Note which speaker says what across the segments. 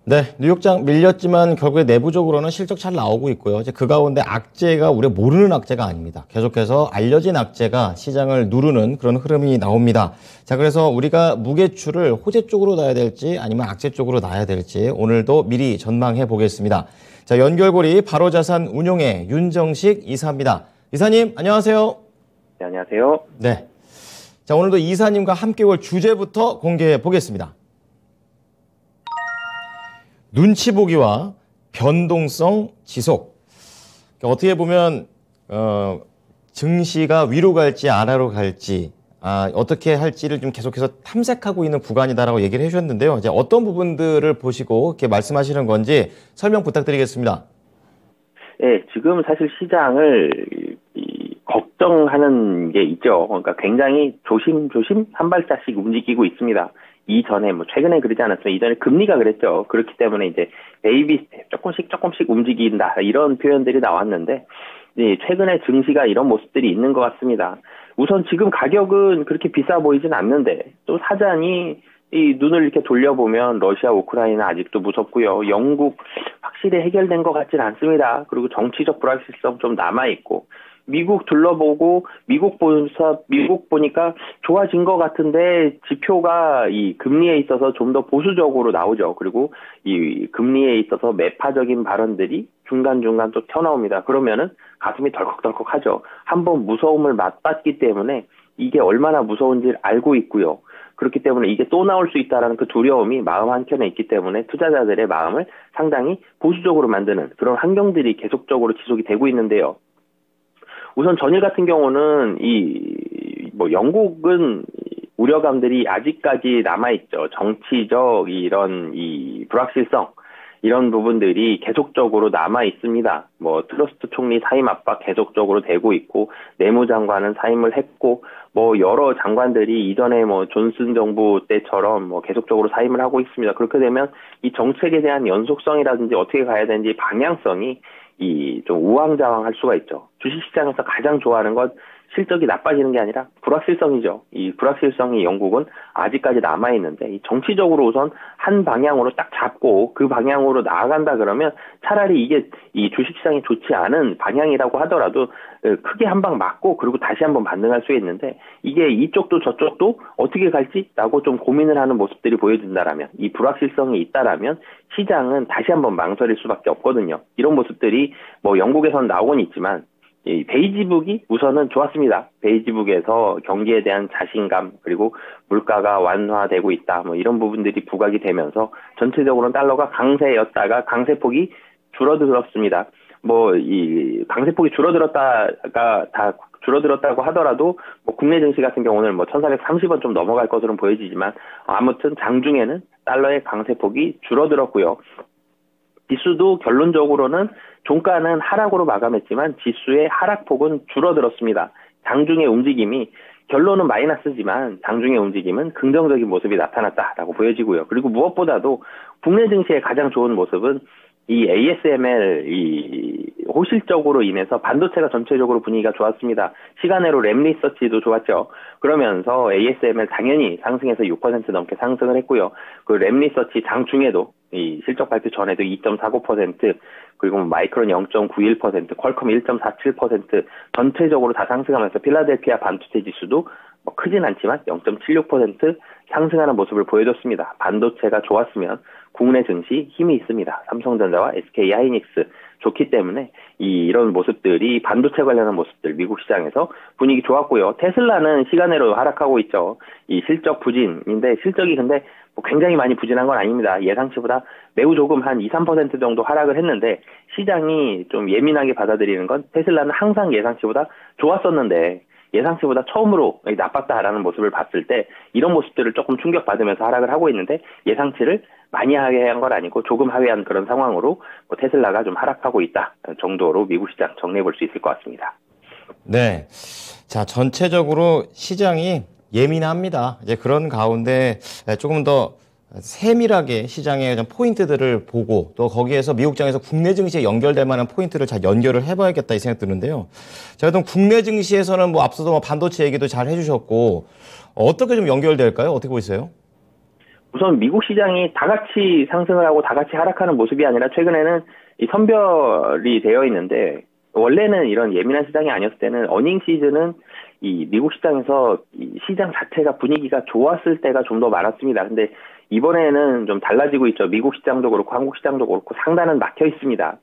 Speaker 1: 네, 뉴욕장 밀렸지만 결국에 내부적으로는 실적 잘 나오고 있고요. 이제 그 가운데 악재가 우리가 모르는 악재가 아닙니다. 계속해서 알려진 악재가 시장을 누르는 그런 흐름이 나옵니다. 자, 그래서 우리가 무게추를 호재 쪽으로 놔야 될지 아니면 악재 쪽으로 놔야 될지 오늘도 미리 전망해 보겠습니다. 자, 연결고리 바로자산 운용의 윤정식 이사입니다. 이사님, 안녕하세요.
Speaker 2: 네, 안녕하세요.
Speaker 1: 네. 자, 오늘도 이사님과 함께 올 주제부터 공개해 보겠습니다. 눈치 보기와 변동성 지속. 어떻게 보면 증시가 위로 갈지 아래로 갈지 어떻게 할지를 좀 계속해서 탐색하고 있는 구간이다라고 얘기를 해주셨는데요. 이제 어떤 부분들을 보시고 이렇게 말씀하시는 건지 설명 부탁드리겠습니다.
Speaker 2: 네, 지금 사실 시장을 걱정하는 게 있죠. 그러니까 굉장히 조심조심 한 발짝씩 움직이고 있습니다. 이전에 최근에 그러지 않았어요. 이전에 금리가 그랬죠. 그렇기 때문에 이제 베이비 스텝 조금씩 움직인다 이런 표현들이 나왔는데 최근에 증시가 이런 모습들이 있는 것 같습니다. 우선 지금 가격은 그렇게 비싸 보이진 않는데 또 사전이 이 눈을 이렇게 돌려보면 러시아, 우크라이나 아직도 무섭고요. 영국 확실히 해결된 것 같진 않습니다. 그리고 정치적 불확실성 좀 남아있고 미국 둘러보고 미국 보니까 좋아진 것 같은데 지표가 이 금리에 있어서 좀 더 보수적으로 나오죠. 그리고 이 금리에 있어서 매파적인 발언들이 중간중간 또 튀어나옵니다. 그러면은 가슴이 덜컥덜컥하죠. 한번 무서움을 맛봤기 때문에 이게 얼마나 무서운지 알고 있고요. 그렇기 때문에 이게 또 나올 수 있다라는 그 두려움이 마음 한켠에 있기 때문에 투자자들의 마음을 상당히 보수적으로 만드는 그런 환경들이 계속적으로 지속이 되고 있는데요. 우선 전일 같은 경우는 영국은 우려감들이 아직까지 남아있죠. 정치적 이런 불확실성 이런 부분들이 계속적으로 남아 있습니다. 트러스트 총리 사임 압박 계속적으로 되고 있고 내무장관은 사임을 했고 여러 장관들이 이전에 존슨 정부 때처럼 계속적으로 사임을 하고 있습니다. 그렇게 되면 이 정책에 대한 연속성이라든지 어떻게 가야 되는지 방향성이 좀 우왕좌왕할 수가 있죠. 주식시장에서 가장 좋아하는 건 실적이 나빠지는 게 아니라 불확실성이죠. 이 불확실성이 영국은 아직까지 남아있는데 이 정치적으로 우선 한 방향으로 딱 잡고 그 방향으로 나아간다 그러면 차라리 이게 이 주식시장이 좋지 않은 방향이라고 하더라도 크게 한 방 맞고 그리고 다시 한번 반등할 수 있는데 이게 이쪽도 저쪽도 어떻게 갈지라고 좀 고민을 하는 모습들이 보여진다라면 이 불확실성이 있다라면 시장은 다시 한번 망설일 수밖에 없거든요. 이런 모습들이 영국에서는 나오곤 있지만 이 베이지북이 우선은 좋았습니다. 베이지북에서 경기에 대한 자신감 그리고 물가가 완화되고 있다 이런 부분들이 부각이 되면서 전체적으로는 달러가 강세였다가 강세폭이 줄어들었습니다. 이 강세폭이 줄어들었다고 하더라도 국내 증시 같은 경우는 1,430원 좀 넘어갈 것으로는 보여지지만 아무튼 장중에는 달러의 강세폭이 줄어들었고요. 지수도 결론적으로는 종가는 하락으로 마감했지만 지수의 하락폭은 줄어들었습니다. 장중의 움직임이 결론은 마이너스지만 장중의 움직임은 긍정적인 모습이 나타났다라고 보여지고요. 그리고 무엇보다도 국내 증시의 가장 좋은 모습은 이 ASML 호실적으로 인해서 반도체가 전체적으로 분위기가 좋았습니다. 시간으로 랩리서치도 좋았죠. 그러면서 ASML 당연히 상승해서 6% 넘게 상승을 했고요. 그 랩리서치 장중에도 이 실적 발표 전에도 2.49% 그리고 마이크론 0.91%, 퀄컴 1.47% 전체적으로 다 상승하면서 필라델피아 반도체 지수도 크진 않지만 0.76% 상승하는 모습을 보여줬습니다. 반도체가 좋았으면 국내 증시 힘이 있습니다. 삼성전자와 SK하이닉스 좋기 때문에 이런 모습들이 반도체 관련한 모습들 미국 시장에서 분위기 좋았고요. 테슬라는 시간으로 하락하고 있죠. 이 실적 부진인데 실적이 근데 굉장히 많이 부진한 건 아닙니다. 예상치보다 매우 조금 한 2, 3% 정도 하락을 했는데 시장이 좀 예민하게 받아들이는 건 테슬라는 항상 예상치보다 좋았었는데 예상치보다 처음으로 나빴다라는 모습을 봤을 때 이런 모습들을 조금 충격받으면서 하락을 하고 있는데 예상치를 많이 하회한 건 아니고 조금 하회한 그런 상황으로 테슬라가 좀 하락하고 있다 정도로 미국 시장 정리해 볼 수 있을 것 같습니다.
Speaker 1: 네. 자, 전체적으로 시장이 예민합니다. 이제 그런 가운데 조금 더 세밀하게 시장의 포인트들을 보고 또 거기에서 미국장에서 국내 증시에 연결될 만한 포인트를 잘 연결을 해봐야겠다 이 생각 드는데요. 자, 그럼 국내 증시에서는 앞서도 반도체 얘기도 잘 해주셨고 어떻게 좀 연결될까요? 어떻게 보이세요?
Speaker 2: 우선 미국 시장이 다 같이 상승을 하고 다 같이 하락하는 모습이 아니라 최근에는 이 선별이 되어 있는데 원래는 이런 예민한 시장이 아니었을 때는 어닝 시즌은 이 미국 시장에서 이 시장 자체가 분위기가 좋았을 때가 좀 더 많았습니다. 근데 이번에는 좀 달라지고 있죠. 미국 시장도 그렇고 한국 시장도 그렇고 상단은 막혀 있습니다.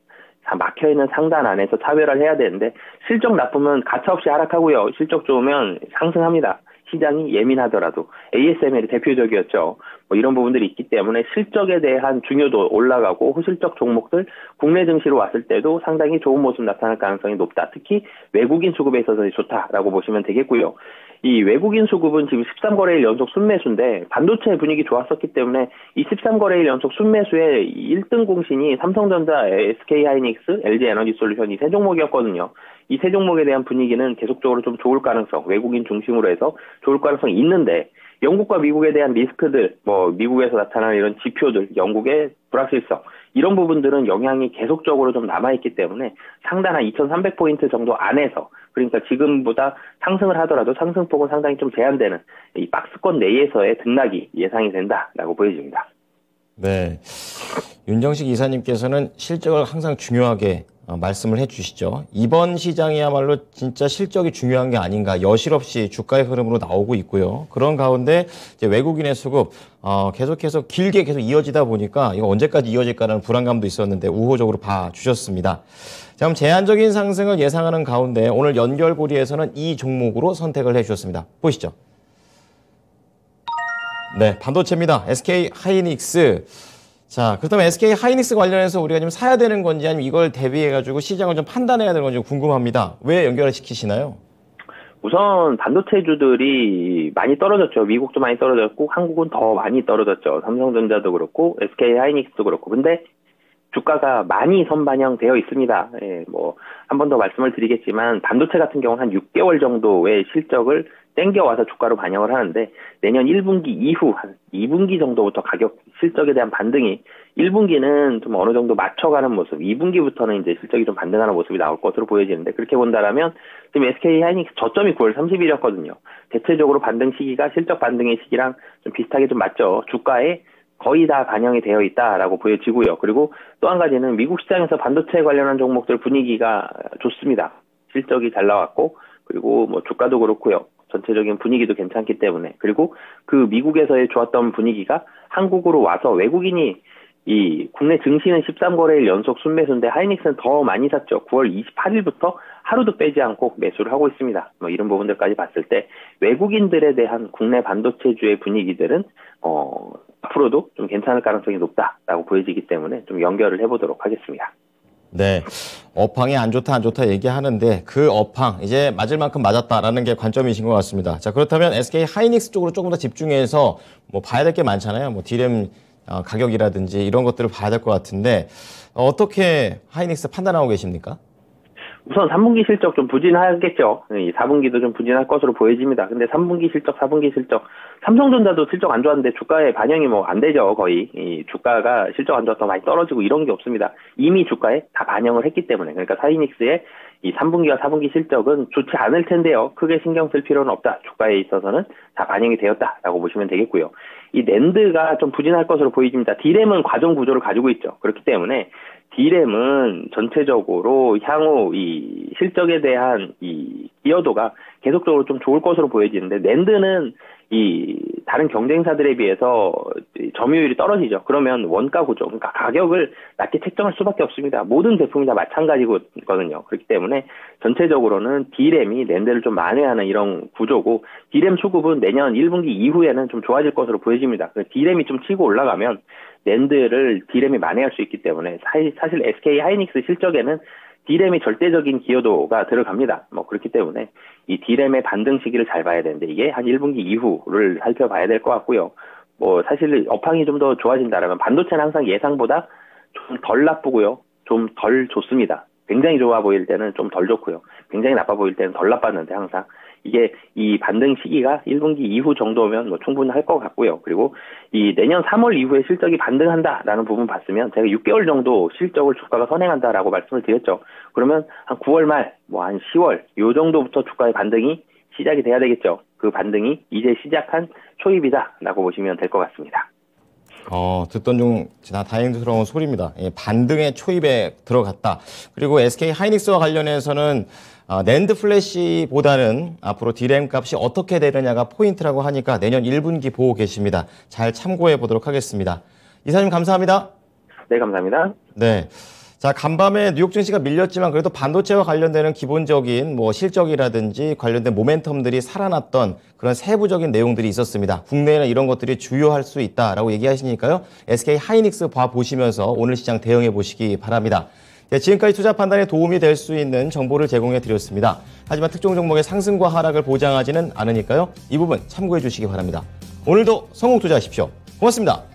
Speaker 2: 막혀 있는 상단 안에서 차별화를 해야 되는데 실적 나쁘면 가차없이 하락하고요. 실적 좋으면 상승합니다. 시장이 예민하더라도 ASML이 대표적이었죠. 뭐 이런 부분들이 있기 때문에 실적에 대한 중요도 올라가고 호실적 종목들 국내 증시로 왔을 때도 상당히 좋은 모습 나타날 가능성이 높다. 특히 외국인 수급에 있어서 좋다라고 보시면 되겠고요. 이 외국인 수급은 지금 13거래일 연속 순매수인데 반도체 분위기 좋았었기 때문에 이 13거래일 연속 순매수의 1등 공신이 삼성전자, SK하이닉스, LG에너지솔루션 이 세 종목이었거든요. 이 세 종목에 대한 분위기는 계속적으로 좀 좋을 가능성, 외국인 중심으로 해서 좋을 가능성이 있는데 영국과 미국에 대한 리스크들, 뭐 미국에서 나타나는 이런 지표들, 영국의 불확실성 이런 부분들은 영향이 계속적으로 좀 남아있기 때문에 상단 한 2,300포인트 정도 안에서 그러니까 지금보다 상승을 하더라도 상승폭은 상당히 좀 제한되는 이 박스권 내에서의 등락이 예상이 된다라고 보여집니다.
Speaker 1: 네. 윤정식 이사님께서는 실적을 항상 중요하게 말씀을 해주시죠. 이번 시장이야말로 진짜 실적이 중요한 게 아닌가 여실없이 주가의 흐름으로 나오고 있고요. 그런 가운데 이제 외국인의 수급 계속해서 길게 계속 이어지다 보니까 이거 언제까지 이어질까라는 불안감도 있었는데 우호적으로 봐주셨습니다. 자, 그럼 제한적인 상승을 예상하는 가운데 오늘 연결고리에서는 이 종목으로 선택을 해주셨습니다. 보시죠. 네, 반도체입니다. SK 하이닉스. 자, 그렇다면 SK 하이닉스 관련해서 우리가 좀 사야 되는 건지 아니면 이걸 대비해가지고 시장을 좀 판단해야 되는 건지 궁금합니다. 왜 연결을 시키시나요?
Speaker 2: 우선 반도체주들이 많이 떨어졌죠. 미국도 많이 떨어졌고 한국은 더 많이 떨어졌죠. 삼성전자도 그렇고 SK 하이닉스도 그렇고. 근데 주가가 많이 선반영되어 있습니다. 예, 뭐 한 번 더 말씀을 드리겠지만 반도체 같은 경우는 한 6개월 정도의 실적을 땡겨와서 주가로 반영을 하는데 내년 1분기 이후 한 2분기 정도부터 가격 실적에 대한 반등이 1분기는 좀 어느 정도 맞춰가는 모습, 2분기부터는 이제 실적이 좀 반등하는 모습이 나올 것으로 보여지는데 그렇게 본다라면 지금 SK 하이닉스 저점이 9월 30일이었거든요. 대체적으로 반등 시기가 실적 반등의 시기랑 좀 비슷하게 좀 맞죠. 주가에 거의 다 반영이 되어 있다라고 보여지고요. 그리고 또 한 가지는 미국 시장에서 반도체 관련한 종목들 분위기가 좋습니다. 실적이 잘 나왔고 그리고 뭐 주가도 그렇고요. 전체적인 분위기도 괜찮기 때문에 그리고 그 미국에서의 좋았던 분위기가 한국으로 와서 외국인이 이 국내 증시는 13거래일 연속 순매수인데 하이닉스는 더 많이 샀죠. 9월 28일부터 하루도 빼지 않고 매수를 하고 있습니다. 뭐 이런 부분들까지 봤을 때 외국인들에 대한 국내 반도체주의 분위기들은 앞으로도 좀 괜찮을 가능성이 높다라고 보여지기 때문에 좀 연결을 해보도록 하겠습니다.
Speaker 1: 네. 업황이 안 좋다 얘기하는데 그 업황 이제 맞을 만큼 맞았다라는 게 관점이신 것 같습니다. 자, 그렇다면 SK 하이닉스 쪽으로 조금 더 집중해서 뭐 봐야 될 게 많잖아요. 뭐 D램 가격이라든지 이런 것들을 봐야 될 것 같은데 어떻게 하이닉스 판단하고 계십니까?
Speaker 2: 우선 3분기 실적 좀 부진하겠죠. 4분기도 좀 부진할 것으로 보여집니다. 근데 3분기 실적, 4분기 실적, 삼성전자도 실적 안 좋았는데 주가에 반영이 뭐 안 되죠, 거의. 이 주가가 실적 안 좋아서 많이 떨어지고 이런 게 없습니다. 이미 주가에 다 반영을 했기 때문에. 그러니까 하이닉스의 이 3분기와 4분기 실적은 좋지 않을 텐데요. 크게 신경 쓸 필요는 없다. 주가에 있어서는 다 반영이 되었다라고 보시면 되겠고요. 이 낸드가 좀 부진할 것으로 보여집니다. D램은 과정 구조를 가지고 있죠. 그렇기 때문에 D램은 전체적으로 향후 이 실적에 대한 이 기여도가 계속적으로 좀 좋을 것으로 보여지는데 낸드는 이 다른 경쟁사들에 비해서 점유율이 떨어지죠. 그러면 원가 구조, 그러니까 가격을 낮게 책정할 수밖에 없습니다. 모든 제품이 다 마찬가지거든요. 그렇기 때문에 전체적으로는 D램이 낸드를 좀 만회하는 이런 구조고 D램 수급은 내년 1분기 이후에는 좀 좋아질 것으로 보여집니다. D램이 좀 치고 올라가면 낸드를 D램이 만회할 수 있기 때문에 사실 SK 하이닉스 실적에는 D램이 절대적인 기여도가 들어갑니다. 뭐 그렇기 때문에 이 D램의 반등 시기를 잘 봐야 되는데 이게 한 1분기 이후를 살펴봐야 될 것 같고요. 뭐 사실 업황이 좀 더 좋아진다라면 반도체는 항상 예상보다 좀 덜 나쁘고요. 좀 덜 좋습니다. 굉장히 좋아 보일 때는 좀 덜 좋고요. 굉장히 나빠 보일 때는 덜 나빴는데 항상 이게 이 반등 시기가 1분기 이후 정도면 뭐 충분할 것 같고요. 그리고 이 내년 3월 이후에 실적이 반등한다라는 부분 봤으면 제가 6개월 정도 실적을 주가가 선행한다라고 말씀을 드렸죠. 그러면 한 9월 말, 뭐 한 10월 요 정도부터 주가의 반등이 시작이 돼야 되겠죠. 그 반등이 이제 시작한 초입이다라고 보시면 될 것 같습니다.
Speaker 1: 듣던 중 다행스러운 소리입니다. 예, 반등의 초입에 들어갔다. 그리고 SK 하이닉스와 관련해서는 낸드 플래시보다는 앞으로 디램 값이 어떻게 되느냐가 포인트라고 하니까 내년 1분기 보고 계십니다. 잘 참고해 보도록 하겠습니다. 이사님 감사합니다.
Speaker 2: 네, 감사합니다.
Speaker 1: 네. 자, 간밤에 뉴욕 증시가 밀렸지만 그래도 반도체와 관련되는 기본적인 실적이라든지 관련된 모멘텀들이 살아났던 그런 세부적인 내용들이 있었습니다. 국내에는 이런 것들이 주요할 수 있다라고 얘기하시니까요. SK 하이닉스 봐보시면서 오늘 시장 대응해 보시기 바랍니다. 네, 지금까지 투자 판단에 도움이 될 수 있는 정보를 제공해 드렸습니다. 하지만 특정 종목의 상승과 하락을 보장하지는 않으니까요. 이 부분 참고해 주시기 바랍니다. 오늘도 성공 투자하십시오. 고맙습니다.